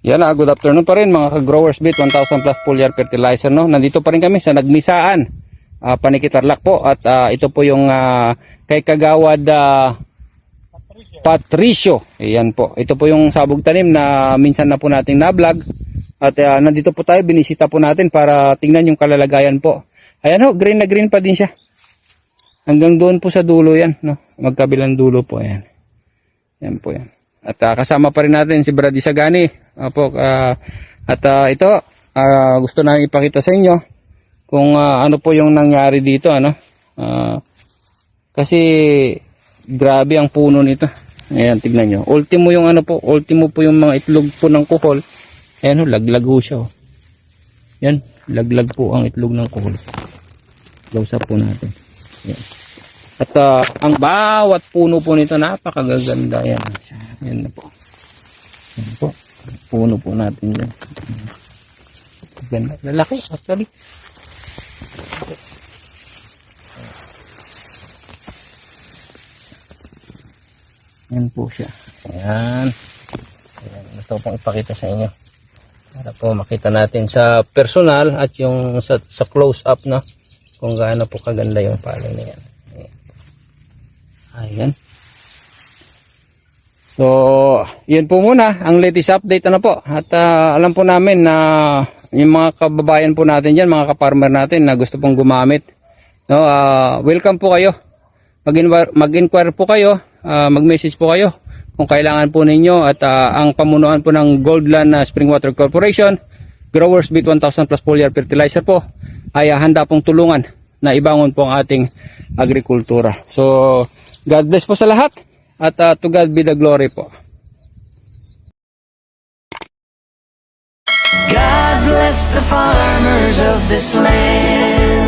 Yan, good afternoon pa rin mga ka-Growers Beat 1000 plus foliar fertilizer, no. Nandito pa rin kami sa Nagmisaan, Panikitarlac po, at ito po yung kay Kagawad Patricio. Ayan po. Ito po yung sabog tanim na minsan na po nating na-vlog. At nandito po tayo, binisita po natin para tingnan yung kalalagayan po. Ayan ho, green na green pa din siya. Hanggang doon po sa dulo yan, no. Magkabilang dulo po, ayan. Yan po yan. At kasama pa rin natin si Brad Isagani. Ito, gusto namin ipakita sa inyo kung ano po yung nangyari dito, ano. Kasi grabe ang puno nito. Ayan, tignan nyo. Ultimo yung ano po, ultimo po yung mga itlog po ng kuhol. Ayan, laglag ho siya. Yan, laglag po ang itlog ng kuhol. Lausap po natin. Ayan. At ang bawat puno po nito napakagaganda. Yan. Yan na po. Yan po. Puno po natin yan. Ganda. Lalaki actually. Yan po siya. Ayan. Ayan. Ito pong ipakita sa inyo. Para po makita natin sa personal at yung sa close up na kung gaano po kaganda yung palay na yan. Ayan. So, yun po muna ang latest update ano po. At alam po namin na yung mga kababayan po natin diyan, mga ka-farmer natin na gusto pong gumamit. No, welcome po kayo. Mag-inquire po kayo, mag-message po kayo kung kailangan po ninyo at ang pamunuan po ng Goldland Springwater Corporation, Growers Beat 1000 plus foliar fertilizer po ay handa pong tulungan na ibangon po ang ating agrikultura. So, God bless po sa lahat at to God be the glory po. God bless the farmers of this land.